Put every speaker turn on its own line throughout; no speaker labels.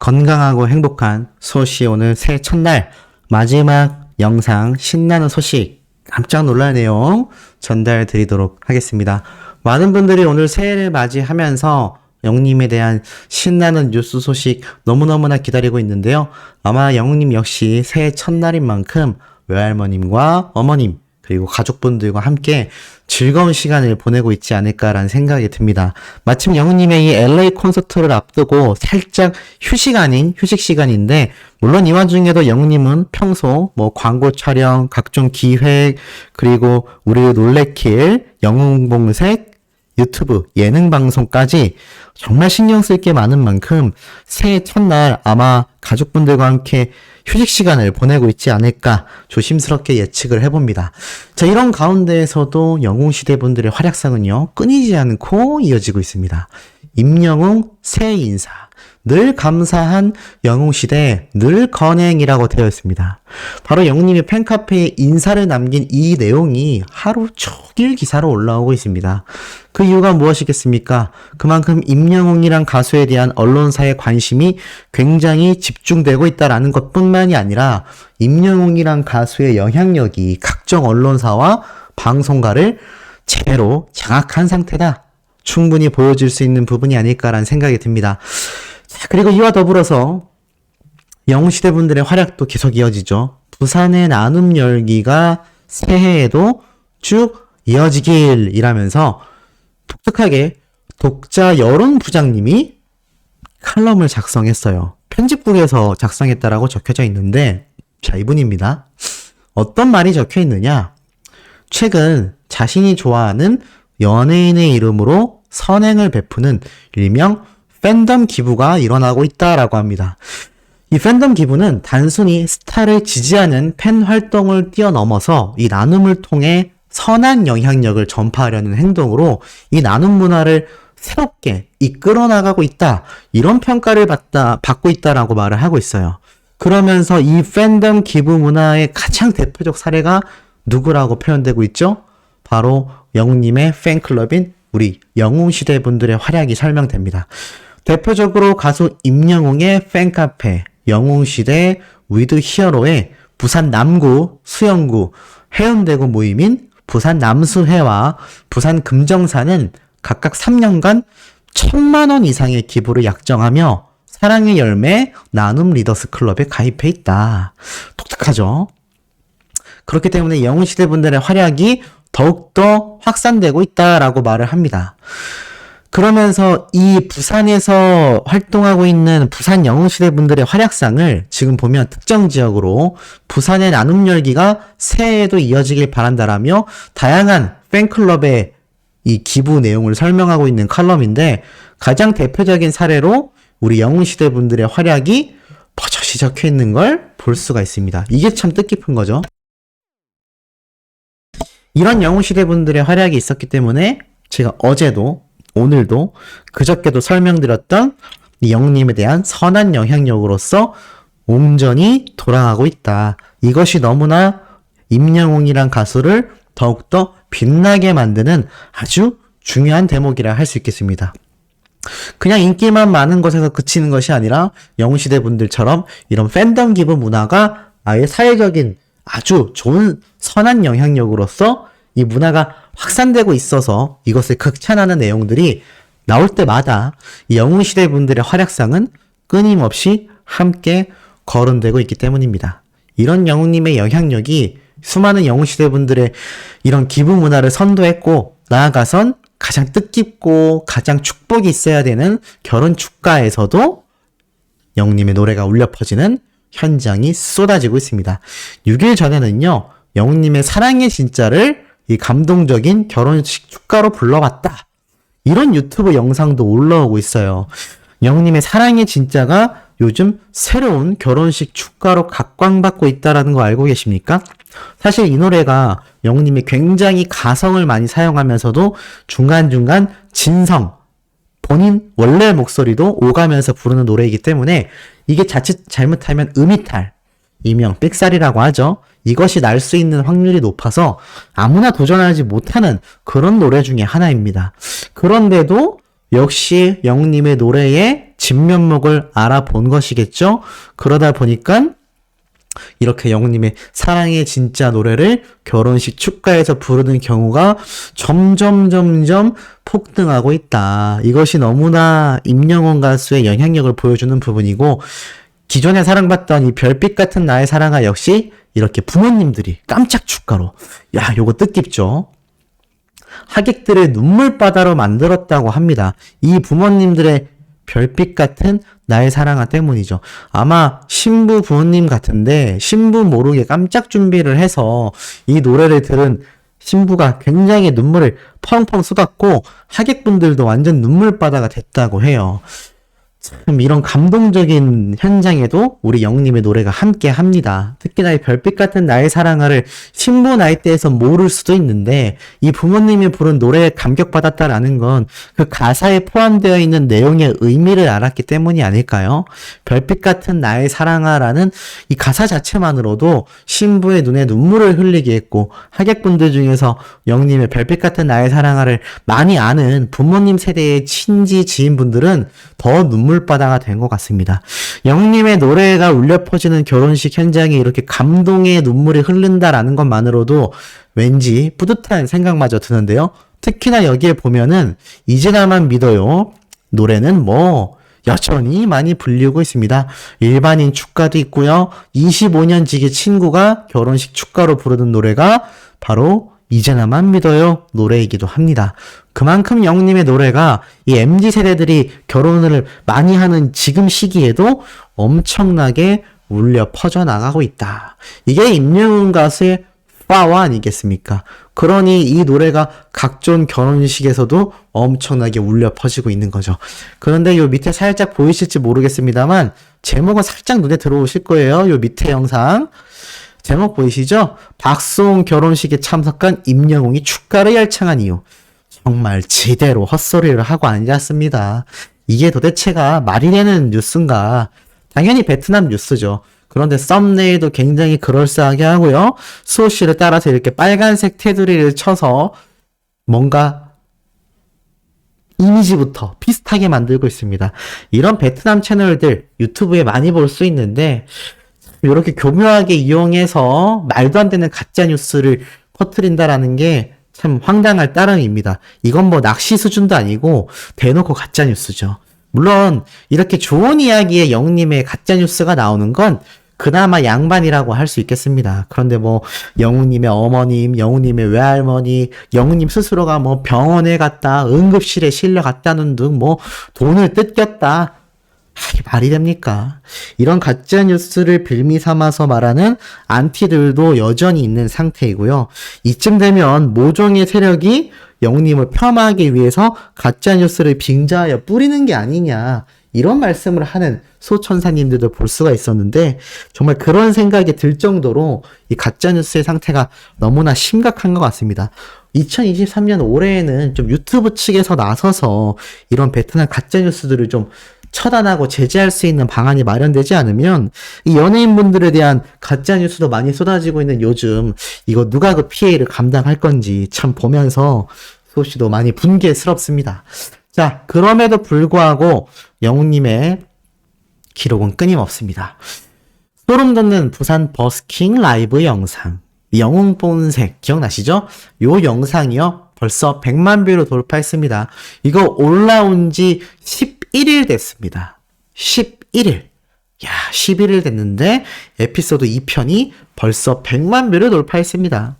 건강하고 행복한 소시 오늘 새해 첫날 마지막 영상 신나는 소식 깜짝 놀랄 내용 전달 드리도록 하겠습니다. 많은 분들이 오늘 새해를 맞이하면서 영님에 대한 신나는 뉴스 소식 너무너무나 기다리고 있는데요. 아마 영님 역시 새해 첫날인 만큼 외할머님과 어머님 그리고 가족분들과 함께 즐거운 시간을 보내고 있지 않을까라는 생각이 듭니다. 마침 영우님의 이 LA 콘서트를 앞두고 살짝 휴식 아닌 휴식 시간인데, 물론 이 와중에도 영우님은 평소 광고 촬영, 각종 기획, 그리고 우리를 놀래킬 영웅봉색, 유튜브, 예능 방송까지 정말 신경 쓸 게 많은 만큼 새해 첫날 아마 가족분들과 함께 휴식 시간을 보내고 있지 않을까 조심스럽게 예측을 해봅니다. 자, 이런 가운데에서도 영웅시대 분들의 활약상은요, 끊이지 않고 이어지고 있습니다. 임영웅 새해 인사. 늘 감사한 영웅시대, 늘 건행이라고 되어 있습니다. 바로 영웅님의 팬카페에 인사를 남긴 이 내용이 하루 종일 기사로 올라오고 있습니다. 그 이유가 무엇이겠습니까? 그만큼 임영웅이란 가수에 대한 언론사의 관심이 굉장히 집중되고 있다는 것뿐만이 아니라 임영웅이란 가수의 영향력이 각종 언론사와 방송가를 제대로 장악한 상태다. 충분히 보여줄 수 있는 부분이 아닐까라는 생각이 듭니다. 자, 그리고 이와 더불어서 영웅시대 분들의 활약도 계속 이어지죠. 부산의 나눔 열기가 새해에도 쭉 이어지길 이라면서 독특하게 독자 여론 부장님이 칼럼을 작성했어요. 편집국에서 작성했다라고 적혀져 있는데, 자, 이분입니다. 어떤 말이 적혀 있느냐? 최근 자신이 좋아하는 연예인의 이름으로 선행을 베푸는 일명 팬덤 기부가 일어나고 있다라고 합니다. 이 팬덤 기부는 단순히 스타를 지지하는 팬 활동을 뛰어넘어서 이 나눔을 통해 선한 영향력을 전파하려는 행동으로 이 나눔 문화를 새롭게 이끌어 나가고 있다. 이런 평가를 받고 있다라고 말을 하고 있어요. 그러면서 이 팬덤 기부 문화의 가장 대표적 사례가 누구라고 표현되고 있죠? 바로 영웅님의 팬클럽인 우리 영웅시대 분들의 활약이 설명됩니다. 대표적으로 가수 임영웅의 팬카페 영웅시대 위드 히어로의 부산 남구, 수영구, 해운대구 모임인 부산 남수회와 부산 금정사는 각각 3년간 1,000만 이상의 기부를 약정하며 사랑의 열매 나눔 리더스 클럽에 가입해 있다. 독특하죠? 그렇기 때문에 영웅시대 분들의 활약이 더욱더 확산되고 있다라고 말을 합니다. 그러면서 이 부산에서 활동하고 있는 부산 영웅시대 분들의 활약상을 지금 보면 특정 지역으로 부산의 나눔 열기가 새해에도 이어지길 바란다라며 다양한 팬클럽의 이 기부 내용을 설명하고 있는 칼럼인데, 가장 대표적인 사례로 우리 영웅시대 분들의 활약이 버젓이 적혀 있는 걸 볼 수가 있습니다. 이게 참 뜻깊은 거죠. 이런 영웅시대 분들의 활약이 있었기 때문에 제가 어제도 오늘도 그저께도 설명드렸던 이 영웅님에 대한 선한 영향력으로서 온전히 돌아가고 있다. 이것이 너무나 임영웅이란 가수를 더욱더 빛나게 만드는 아주 중요한 대목이라 할 수 있겠습니다. 그냥 인기만 많은 것에서 그치는 것이 아니라 영웅시대 분들처럼 이런 팬덤 기부 문화가 아예 사회적인 아주 좋은 선한 영향력으로서 이 문화가 확산되고 있어서 이것을 극찬하는 내용들이 나올 때마다 이 영웅시대 분들의 활약상은 끊임없이 함께 거론되고 있기 때문입니다. 이런 영웅님의 영향력이 수많은 영웅시대 분들의 이런 기부 문화를 선도했고, 나아가선 가장 뜻깊고 가장 축복이 있어야 되는 결혼 축가에서도 영웅님의 노래가 울려 퍼지는 현장이 쏟아지고 있습니다. 6일 전에는요, 영웅님의 사랑의 진짜를 이 감동적인 결혼식 축가로 불러봤다. 이런 유튜브 영상도 올라오고 있어요. 영웅님의 사랑의 진짜가 요즘 새로운 결혼식 축가로 각광받고 있다는 거 알고 계십니까? 사실 이 노래가 영웅님이 굉장히 가성을 많이 사용하면서도 중간중간 진성, 본인 원래 목소리도 오가면서 부르는 노래이기 때문에 이게 자칫 잘못하면 음이탈, 일명 삑살이라고 하죠. 이것이 날 수 있는 확률이 높아서 아무나 도전하지 못하는 그런 노래 중에 하나입니다. 그런데도 역시 영웅님의 노래의 진면목을 알아본 것이겠죠? 그러다 보니까 이렇게 영웅님의 사랑의 진짜 노래를 결혼식 축가에서 부르는 경우가 점점 폭등하고 있다. 이것이 너무나 임영웅 가수의 영향력을 보여주는 부분이고, 기존에 사랑받던 이 별빛 같은 나의 사랑아 역시 이렇게 부모님들이 깜짝 축가로, 야, 요거 뜻깊죠? 하객들을 눈물바다로 만들었다고 합니다. 이 부모님들의 별빛 같은 나의 사랑아 때문이죠. 아마 신부 부모님 같은데 신부 모르게 깜짝 준비를 해서 이 노래를 들은 신부가 굉장히 눈물을 펑펑 쏟았고 하객분들도 완전 눈물바다가 됐다고 해요. 참 이런 감동적인 현장에도 우리 영웅님의 노래가 함께 합니다. 특히나 이 별빛 같은 나의 사랑아를 신부 나이대에서 모를 수도 있는데 이 부모님이 부른 노래에 감격받았다라는 건 그 가사에 포함되어 있는 내용의 의미를 알았기 때문이 아닐까요? 별빛 같은 나의 사랑아라는 이 가사 자체만으로도 신부의 눈에 눈물을 흘리게 했고, 하객분들 중에서 영웅님의 별빛 같은 나의 사랑아를 많이 아는 부모님 세대의 친지 지인분들은 더 눈물바다가 된 것 같습니다. 영웅님의 노래가 울려 퍼지는 결혼식 현장에 이렇게 감동의 눈물이 흐른다라는 것만으로도 왠지 뿌듯한 생각마저 드는데요. 특히나 여기에 보면은 이제 나만 믿어요 노래는 뭐 여전히 많이 불리우고 있습니다. 일반인 축가도 있고요. 25년 지기 친구가 결혼식 축가로 부르는 노래가 바로 이제 나만 믿어요 노래이기도 합니다. 그만큼 영웅님의 노래가 이 MZ세대들이 결혼을 많이 하는 지금 시기에도 엄청나게 울려 퍼져나가고 있다. 이게 임영웅 가수의 파워 아니겠습니까? 그러니 이 노래가 각종 결혼식에서도 엄청나게 울려 퍼지고 있는 거죠. 그런데 요 밑에 살짝 보이실지 모르겠습니다만 제목은 살짝 눈에 들어오실 거예요. 요 밑에 영상 제목 보이시죠? 박수홍 결혼식에 참석한 임영웅이 축가를 열창한 이유. 정말 제대로 헛소리를 하고 앉았습니다. 이게 도대체가 말이 되는 뉴스인가? 당연히 베트남 뉴스죠. 그런데 썸네일도 굉장히 그럴싸하게 하고요. 수호씨를 따라서 이렇게 빨간색 테두리를 쳐서 뭔가 이미지부터 비슷하게 만들고 있습니다. 이런 베트남 채널들 유튜브에 많이 볼 수 있는데 이렇게 교묘하게 이용해서 말도 안 되는 가짜 뉴스를 퍼뜨린다라는 게 참 황당할 따름입니다. 이건 뭐 낚시 수준도 아니고 대놓고 가짜 뉴스죠. 물론 이렇게 좋은 이야기에 영웅님의 가짜 뉴스가 나오는 건 그나마 양반이라고 할 수 있겠습니다. 그런데 뭐 영웅님의 어머님, 영웅님의 외할머니, 영웅님 스스로가 뭐 병원에 갔다, 응급실에 실려 갔다는 등 뭐 돈을 뜯겼다. 이게 말이 됩니까? 이런 가짜 뉴스를 빌미 삼아서 말하는 안티들도 여전히 있는 상태이고요. 이쯤 되면 모종의 세력이 영웅님을 폄하하기 위해서 가짜 뉴스를 빙자하여 뿌리는 게 아니냐, 이런 말씀을 하는 소천사님들도 볼 수가 있었는데 정말 그런 생각이 들 정도로 이 가짜 뉴스의 상태가 너무나 심각한 것 같습니다. 2023년 올해에는 좀 유튜브 측에서 나서서 이런 베트남 가짜 뉴스들을 좀 처단하고 제재할 수 있는 방안이 마련되지 않으면 이 연예인분들에 대한 가짜 뉴스도 많이 쏟아지고 있는 요즘 이거 누가 그 피해를 감당할 건지 참 보면서 소씨도 많이 분개스럽습니다. 자, 그럼에도 불구하고 영웅님의 기록은 끊임없습니다. 소름 돋는 부산 버스킹 라이브 영상, 영웅 본색 기억나시죠? 요 영상이요 벌써 100만 뷰를 돌파했습니다. 이거 올라온 지 11일 됐습니다. 11일. 야, 11일 됐는데 에피소드 2편이 벌써 100만 뷰를 돌파했습니다.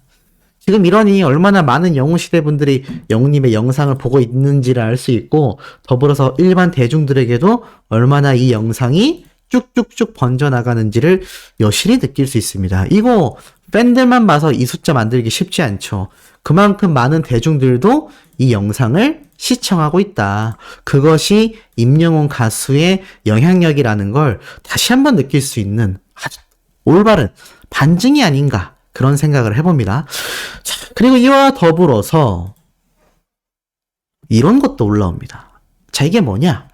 지금 이러니 얼마나 많은 영웅시대 분들이 영웅님의 영상을 보고 있는지를 알 수 있고, 더불어서 일반 대중들에게도 얼마나 이 영상이 쭉쭉쭉 번져나가는지를 여실히 느낄 수 있습니다. 이거 팬들만 봐서 이 숫자 만들기 쉽지 않죠. 그만큼 많은 대중들도 이 영상을 시청하고 있다. 그것이 임영웅 가수의 영향력이라는 걸 다시 한번 느낄 수 있는 아주 올바른 반증이 아닌가, 그런 생각을 해봅니다. 자, 그리고 이와 더불어서 이런 것도 올라옵니다. 자, 이게 뭐냐?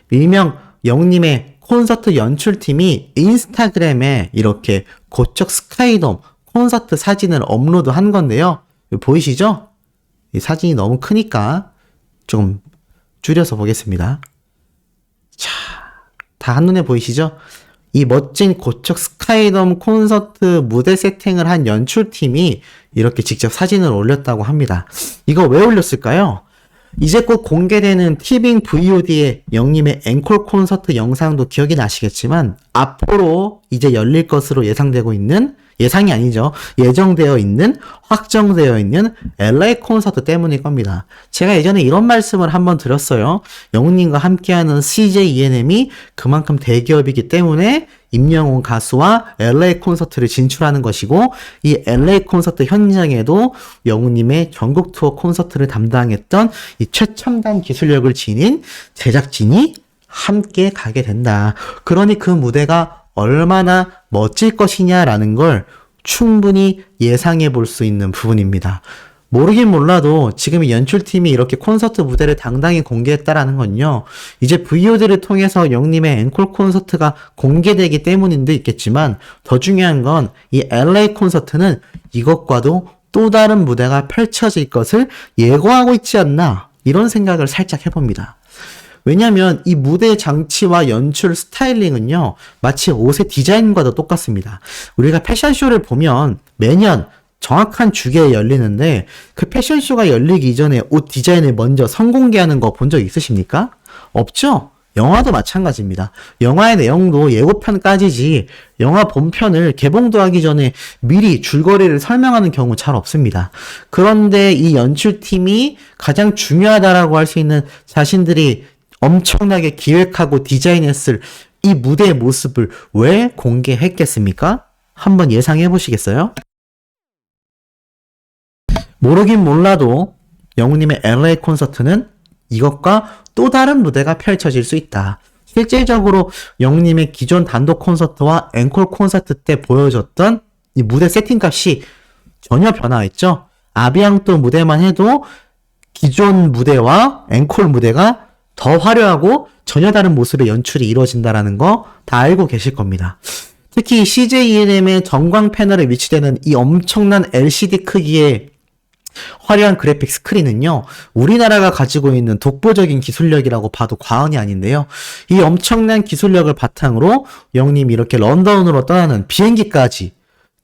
일명 영웅님의 콘서트 연출팀이 인스타그램에 이렇게 고척 스카이돔 콘서트 사진을 업로드 한 건데요. 보이시죠? 이 사진이 너무 크니까 좀 줄여서 보겠습니다. 자, 다 한눈에 보이시죠? 이 멋진 고척 스카이돔 콘서트 무대 세팅을 한 연출팀이 이렇게 직접 사진을 올렸다고 합니다. 이거 왜 올렸을까요? 이제 곧 공개되는 티빙 VOD의 영님의 앵콜 콘서트 영상도 기억이 나시겠지만 앞으로 이제 열릴 것으로 예상되고 있는, 예상이 아니죠, 예정되어 있는, 확정되어 있는 LA 콘서트 때문일 겁니다. 제가 예전에 이런 말씀을 한번 드렸어요. 영님과 함께하는 CJ ENM이 그만큼 대기업이기 때문에 임영웅 가수와 LA 콘서트를 진출하는 것이고, 이 LA 콘서트 현장에도 영웅님의 전국 투어 콘서트를 담당했던 이 최첨단 기술력을 지닌 제작진이 함께 가게 된다. 그러니 그 무대가 얼마나 멋질 것이냐라는 걸 충분히 예상해 볼 수 있는 부분입니다. 모르긴 몰라도 지금 이 연출팀이 이렇게 콘서트 무대를 당당히 공개했다라는 건요, 이제 VOD를 통해서 영님의 앵콜 콘서트가 공개되기 때문인데 있겠지만, 더 중요한 건 이 LA 콘서트는 이것과도 또 다른 무대가 펼쳐질 것을 예고하고 있지 않나, 이런 생각을 살짝 해봅니다. 왜냐면 이 무대 장치와 연출 스타일링은요, 마치 옷의 디자인과도 똑같습니다. 우리가 패션쇼를 보면 매년 정확한 주기에 열리는데, 그 패션쇼가 열리기 이전에 옷 디자인을 먼저 선공개하는 거 본 적 있으십니까? 없죠? 영화도 마찬가지입니다. 영화의 내용도 예고편까지지 영화 본편을 개봉도 하기 전에 미리 줄거리를 설명하는 경우 잘 없습니다. 그런데 이 연출팀이 가장 중요하다라고 할 수 있는 자신들이 엄청나게 기획하고 디자인했을 이 무대의 모습을 왜 공개했겠습니까? 한번 예상해 보시겠어요? 모르긴 몰라도 영웅님의 LA 콘서트는 이것과 또 다른 무대가 펼쳐질 수 있다. 실질적으로 영웅님의 기존 단독 콘서트와 앵콜 콘서트 때 보여줬던 이 무대 세팅 값이 전혀 변화했죠. 아비앙또 무대만 해도 기존 무대와 앵콜 무대가 더 화려하고 전혀 다른 모습의 연출이 이루어진다는 거 다 알고 계실 겁니다. 특히 CJ ENM의 전광 패널에 위치되는 이 엄청난 LCD 크기의 화려한 그래픽 스크린은요, 우리나라가 가지고 있는 독보적인 기술력이라고 봐도 과언이 아닌데요. 이 엄청난 기술력을 바탕으로 영님이 이렇게 런던으로 떠나는 비행기까지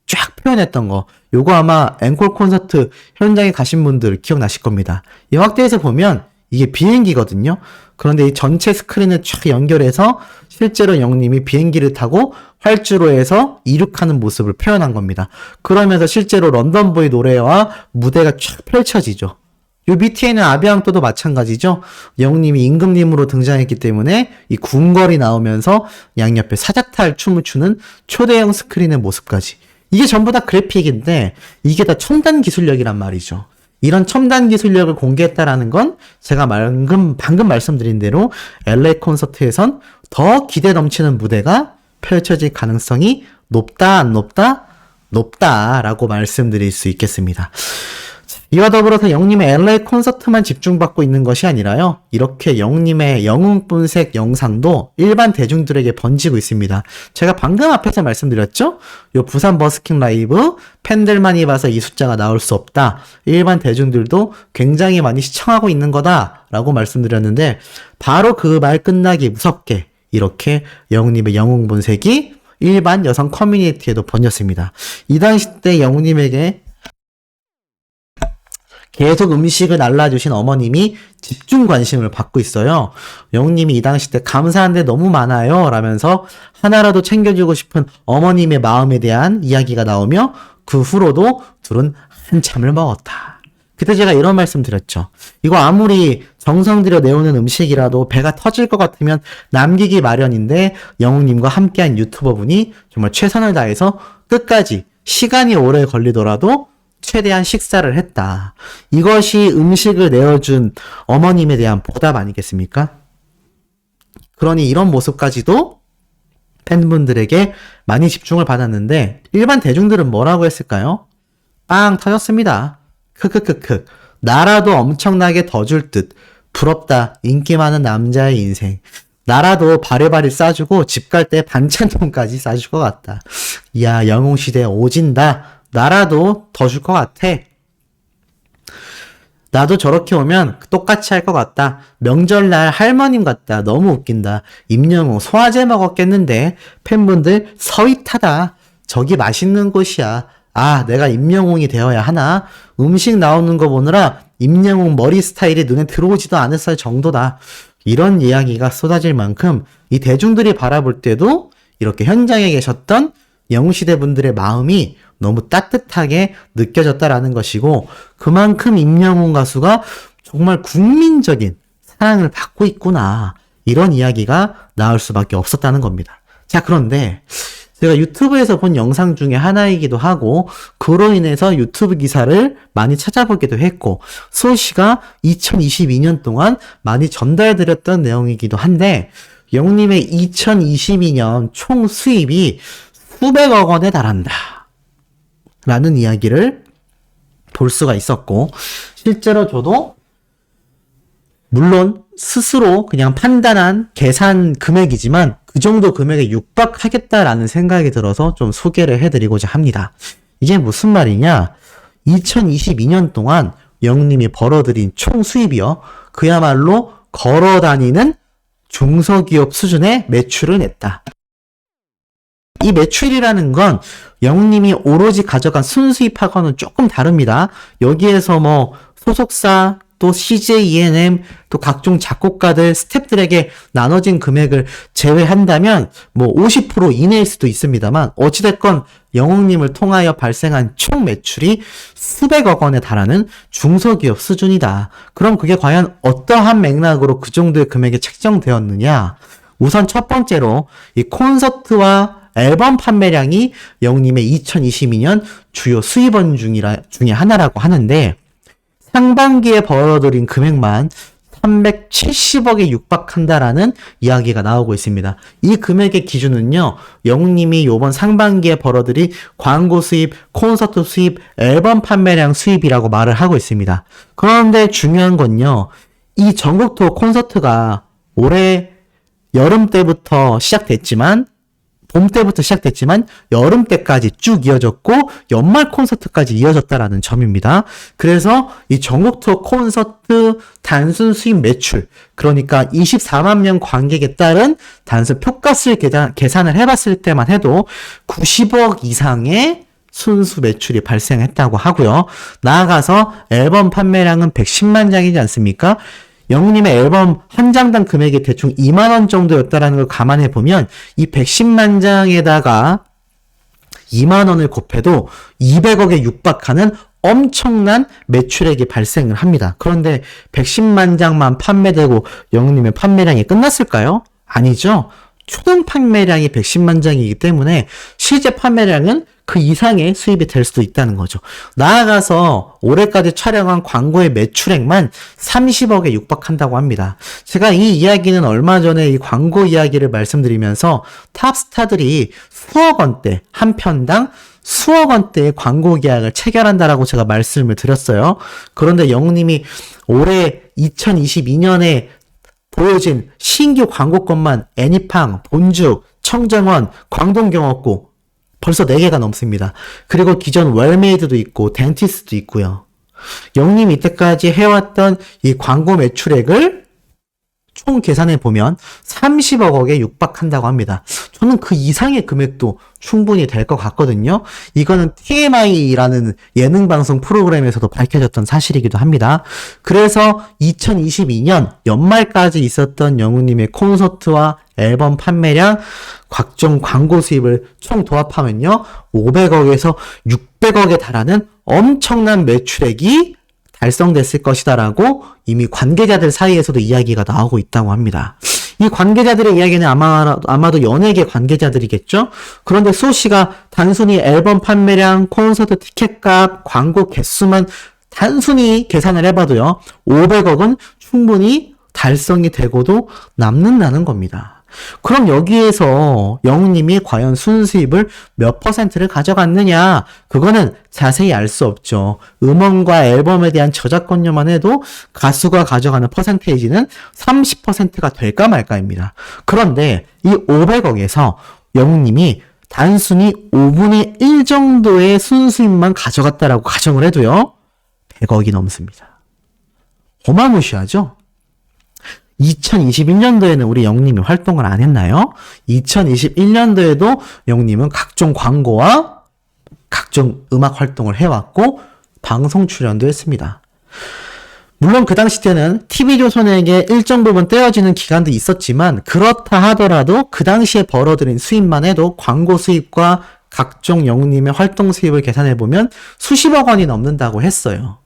쫙 표현했던 거, 요거 아마 앵콜 콘서트 현장에 가신 분들 기억나실 겁니다. 이 확대해서 보면 이게 비행기거든요. 그런데 이 전체 스크린을 쫙 연결해서 실제로 영님이 비행기를 타고 활주로에서 이륙하는 모습을 표현한 겁니다. 그러면서 실제로 런던보이 노래와 무대가 쫙 펼쳐지죠. 요 밑에는 아비앙또도 마찬가지죠. 영님이 임금님으로 등장했기 때문에 이 궁궐이 나오면서 양옆에 사자탈 춤을 추는 초대형 스크린의 모습까지. 이게 전부 다 그래픽인데 이게 다 첨단 기술력이란 말이죠. 이런 첨단 기술력을 공개했다라는 건 제가 방금 말씀드린 대로 LA 콘서트에선 더 기대 넘치는 무대가 펼쳐질 가능성이 높다, 안 높다? 높다라고 말씀드릴 수 있겠습니다. 이와 더불어서 영님의 LA 콘서트만 집중받고 있는 것이 아니라요, 이렇게 영님의 영웅분색 영상도 일반 대중들에게 번지고 있습니다. 제가 방금 앞에서 말씀드렸죠? 요 부산 버스킹 라이브 팬들만이 봐서 이 숫자가 나올 수 없다, 일반 대중들도 굉장히 많이 시청하고 있는 거다 라고 말씀드렸는데, 바로 그 말 끝나기 무섭게 이렇게 영웅님의 영웅분색이 일반 여성 커뮤니티에도 번졌습니다. 이 당시 때 영웅님에게 계속 음식을 날라주신 어머님이 집중 관심을 받고 있어요. 영웅님이 이 당시 때 감사한데 너무 많아요 라면서 하나라도 챙겨주고 싶은 어머님의 마음에 대한 이야기가 나오며, 그 후로도 둘은 한참을 먹었다. 그때 제가 이런 말씀 드렸죠. 이거 아무리 정성 들여 내오는 음식이라도 배가 터질 것 같으면 남기기 마련인데, 영웅님과 함께한 유튜버분이 정말 최선을 다해서 끝까지 시간이 오래 걸리더라도 최대한 식사를 했다. 이것이 음식을 내어준 어머님에 대한 보답 아니겠습니까? 그러니 이런 모습까지도 팬분들에게 많이 집중을 받았는데, 일반 대중들은 뭐라고 했을까요? 빵 터졌습니다. 크크크크. 나라도 엄청나게 더 줄 듯. 부럽다. 인기 많은 남자의 인생. 나라도 바리바리 싸주고 집 갈 때 반찬통까지 싸줄 것 같다. 이야, 영웅시대 오진다. 나라도 더 줄 것 같아. 나도 저렇게 오면 똑같이 할 것 같다. 명절날 할머님 같다. 너무 웃긴다. 임영웅 소화제 먹었겠는데. 팬분들 서윗하다. 저기 맛있는 곳이야. 아, 내가 임영웅이 되어야 하나? 음식 나오는 거 보느라 임영웅 머리 스타일이 눈에 들어오지도 않았을 정도다. 이런 이야기가 쏟아질 만큼 이 대중들이 바라볼 때도 이렇게 현장에 계셨던 영웅시대 분들의 마음이 너무 따뜻하게 느껴졌다라는 것이고, 그만큼 임영웅 가수가 정말 국민적인 사랑을 받고 있구나, 이런 이야기가 나올 수밖에 없었다는 겁니다. 자, 그런데 제가 유튜브에서 본 영상 중에 하나이기도 하고, 그로 인해서 유튜브 기사를 많이 찾아보기도 했고, 소씨가 2022년 동안 많이 전달드렸던 내용이기도 한데, 영웅님의 2022년 총 수입이 수백억 원에 달한다 라는 이야기를 볼 수가 있었고, 실제로 저도 물론 스스로 그냥 판단한 계산 금액이지만 그 정도 금액에 육박하겠다라는 생각이 들어서 좀 소개를 해드리고자 합니다. 이게 무슨 말이냐? 2022년 동안 영웅님이 벌어들인 총 수입이요, 그야말로 걸어다니는 중소기업 수준의 매출을 냈다. 이 매출이라는 건 영웅님이 오로지 가져간 순수입하고는 조금 다릅니다. 여기에서 뭐 소속사, 또 CJ ENM, 또 각종 작곡가들, 스태프들에게 나눠진 금액을 제외한다면 뭐 50% 이내일 수도 있습니다만, 어찌됐건 영웅님을 통하여 발생한 총 매출이 수백억 원에 달하는 중소기업 수준이다. 그럼 그게 과연 어떠한 맥락으로 그 정도의 금액이 책정되었느냐? 우선 첫 번째로 이 콘서트와 앨범 판매량이 영웅님의 2022년 주요 수입원 중에 하나라고 하는데, 상반기에 벌어들인 금액만 370억에 육박한다라는 이야기가 나오고 있습니다. 이 금액의 기준은요, 영웅님이 이번 상반기에 벌어들인 광고 수입, 콘서트 수입, 앨범 판매량 수입이라고 말을 하고 있습니다. 그런데 중요한 건요, 이 전국 투어 콘서트가 올해 여름 때부터 시작됐지만, 봄 때부터 시작됐지만 여름 때까지 쭉 이어졌고 연말 콘서트까지 이어졌다라는 점입니다. 그래서 이 전국 투어 콘서트 단순 수입 매출, 그러니까 24만 명 관객에 따른 단순 표값을 계산을 해봤을 때만 해도 90억 이상의 순수 매출이 발생했다고 하고요. 나아가서 앨범 판매량은 110만 장이지 않습니까? 영웅님의 앨범 한 장당 금액이 대충 2만원 정도였다라는 걸 감안해 보면 이 110만 장에다가 2만원을 곱해도 200억에 육박하는 엄청난 매출액이 발생을 합니다. 그런데 110만 장만 판매되고 영웅님의 판매량이 끝났을까요? 아니죠. 초등 판매량이 110만 장이기 때문에 실제 판매량은 그 이상의 수입이 될 수도 있다는 거죠. 나아가서 올해까지 촬영한 광고의 매출액만 30억에 육박한다고 합니다. 제가 이 이야기는 얼마 전에 이 광고 이야기를 말씀드리면서 탑스타들이 수억 원대, 한 편당 수억 원대의 광고 계약을 체결한다라고 제가 말씀을 드렸어요. 그런데 영웅님이 올해 2022년에 보여진 신규 광고건만 애니팡, 본죽, 청정원, 광동경옥고 벌써 4개가 넘습니다. 그리고 기존 웰메이드도 있고 덴티스도 있고요. 영웅님이 이때까지 해왔던 이 광고 매출액을 총 계산해 보면 30억에 육박한다고 합니다. 저는 그 이상의 금액도 충분히 될 것 같거든요. 이거는 TMI라는 예능방송 프로그램에서도 밝혀졌던 사실이기도 합니다. 그래서 2022년 연말까지 있었던 영웅님의 콘서트와 앨범 판매량, 각종 광고 수입을 총 도합하면요, 500억에서 600억에 달하는 엄청난 매출액이 달성됐을 것이다라고 이미 관계자들 사이에서도 이야기가 나오고 있다고 합니다. 이 관계자들의 이야기는 아마도 연예계 관계자들이겠죠? 그런데 소씨가 단순히 앨범 판매량, 콘서트 티켓값, 광고 개수만 단순히 계산을 해봐도요, 500억은 충분히 달성이 되고도 남는다는 겁니다. 그럼 여기에서 영웅님이 과연 순수입을 몇 %를 가져갔느냐? 그거는 자세히 알 수 없죠. 음원과 앨범에 대한 저작권료만 해도 가수가 가져가는 퍼센테이지는 30%가 될까 말까입니다. 그런데 이 500억에서 영웅님이 단순히 5분의 1 정도의 순수입만 가져갔다라고 가정을 해도요, 100억이 넘습니다. 어마무시하죠? 2021년도에는 우리 영님이 활동을 안 했나요? 2021년도에도 영님은 각종 광고와 각종 음악 활동을 해왔고 방송 출연도 했습니다. 물론 그 당시 때는 TV조선에게 일정 부분 떼어지는 기간도 있었지만 그렇다 하더라도 그 당시에 벌어들인 수입만 해도 광고 수입과 각종 영님의 활동 수입을 계산해보면 수십억 원이 넘는다고 했어요.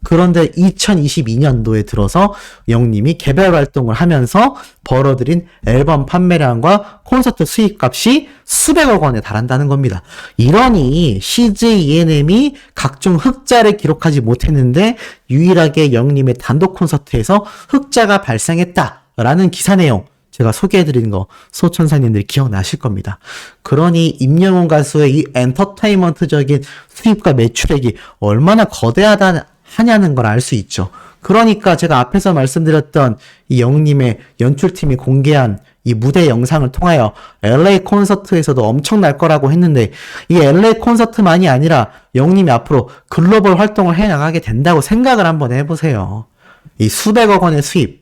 그런데 2022년도에 들어서 영님이 개별 활동을 하면서 벌어들인 앨범 판매량과 콘서트 수입값이 수백억 원에 달한다는 겁니다. 이러니 CJ ENM이 각종 흑자를 기록하지 못했는데 유일하게 영님의 단독 콘서트에서 흑자가 발생했다라는 기사 내용 제가 소개해드린 거 소천사님들 기억나실 겁니다. 그러니 임영웅 가수의 이 엔터테인먼트적인 수입과 매출액이 얼마나 거대하냐는 걸 알 수 있죠. 그러니까 제가 앞에서 말씀드렸던 이 영님의 연출팀이 공개한 이 무대 영상을 통하여 LA 콘서트에서도 엄청날 거라고 했는데 이 LA 콘서트만이 아니라 영님이 앞으로 글로벌 활동을 해나가게 된다고 생각을 한번 해보세요. 이 수백억 원의 수입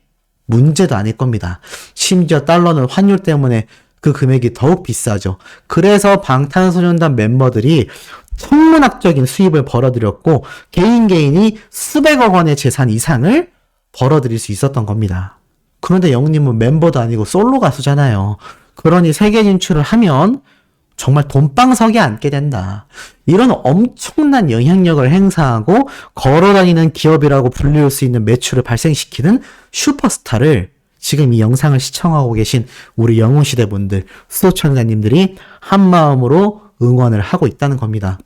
문제도 아닐 겁니다. 심지어 달러는 환율 때문에 그 금액이 더욱 비싸죠. 그래서 방탄소년단 멤버들이 천문학적인 수입을 벌어들였고 개인이 수백억 원의 재산 이상을 벌어들일 수 있었던 겁니다. 그런데 영님은 멤버도 아니고 솔로 가수잖아요. 그러니 세계 진출을 하면 정말 돈방석에 앉게 된다. 이런 엄청난 영향력을 행사하고 걸어다니는 기업이라고 불릴 수 있는 매출을 발생시키는 슈퍼스타를 지금 이 영상을 시청하고 계신 우리 영웅시대 분들, 수도천사님들이 한마음으로 응원을 하고 있다는 겁니다.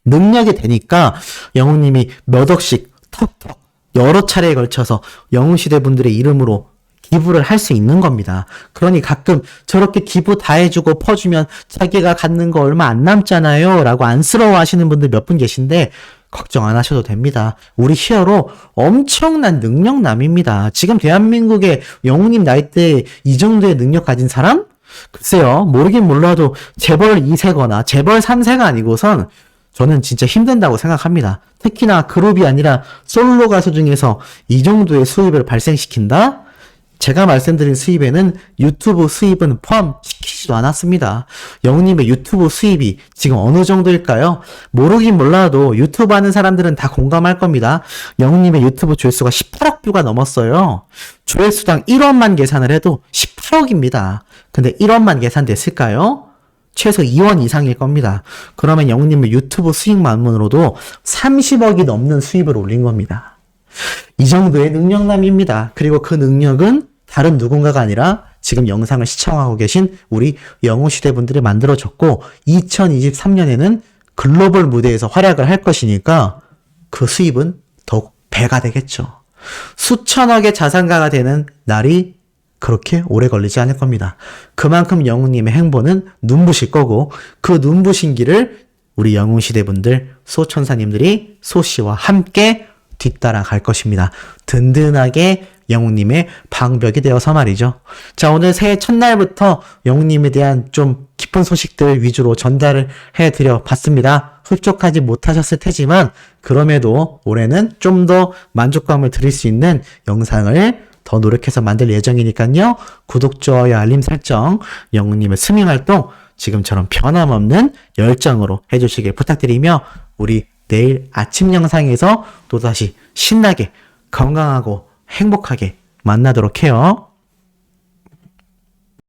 능력이 되니까 영웅님이 몇 억씩 턱턱 여러 차례에 걸쳐서 영웅시대 분들의 이름으로 기부를 할 수 있는 겁니다. 그러니 가끔 저렇게 기부 다 해주고 퍼주면 자기가 갖는 거 얼마 안 남잖아요 라고 안쓰러워 하시는 분들 몇 분 계신데 걱정 안 하셔도 됩니다. 우리 히어로 엄청난 능력남입니다. 지금 대한민국의 영웅님 나이대에 이 정도의 능력 가진 사람? 글쎄요, 모르긴 몰라도 재벌 2세거나 재벌 3세가 아니고선 저는 진짜 힘든다고 생각합니다. 특히나 그룹이 아니라 솔로 가수 중에서 이 정도의 수입을 발생시킨다? 제가 말씀드린 수입에는 유튜브 수입은 포함시키지도 않았습니다. 영웅님의 유튜브 수입이 지금 어느 정도일까요? 모르긴 몰라도 유튜브 하는 사람들은 다 공감할 겁니다. 영웅님의 유튜브 조회수가 18억 뷰가 넘었어요. 조회수당 1원만 계산을 해도 18억입니다. 근데 1원만 계산됐을까요? 최소 2원 이상일 겁니다. 그러면 영웅님의 유튜브 수익만으로도 30억이 넘는 수입을 올린 겁니다. 이 정도의 능력남입니다. 그리고 그 능력은 다른 누군가가 아니라 지금 영상을 시청하고 계신 우리 영웅시대 분들이 만들어줬고 2023년에는 글로벌 무대에서 활약을 할 것이니까 그 수입은 더욱 배가 되겠죠. 수천억의 자산가가 되는 날이 그렇게 오래 걸리지 않을 겁니다. 그만큼 영웅님의 행보는 눈부실 거고 그 눈부신 길을 우리 영웅시대 분들 소천사님들이 소씨와 함께 뒤따라 갈 것입니다. 든든하게 영웅님의 방벽이 되어서 말이죠. 자, 오늘 새해 첫날부터 영웅님에 대한 좀 깊은 소식들 위주로 전달을 해드려 봤습니다. 흡족하지 못하셨을 테지만 그럼에도 올해는 좀 더 만족감을 드릴 수 있는 영상을 더 노력해서 만들 예정이니까요. 구독, 좋아요, 알림 설정, 영웅님의 스밍활동 지금처럼 변함없는 열정으로 해주시길 부탁드리며 우리 내일 아침 영상에서 또다시 신나게 건강하고 행복하게 만나도록 해요.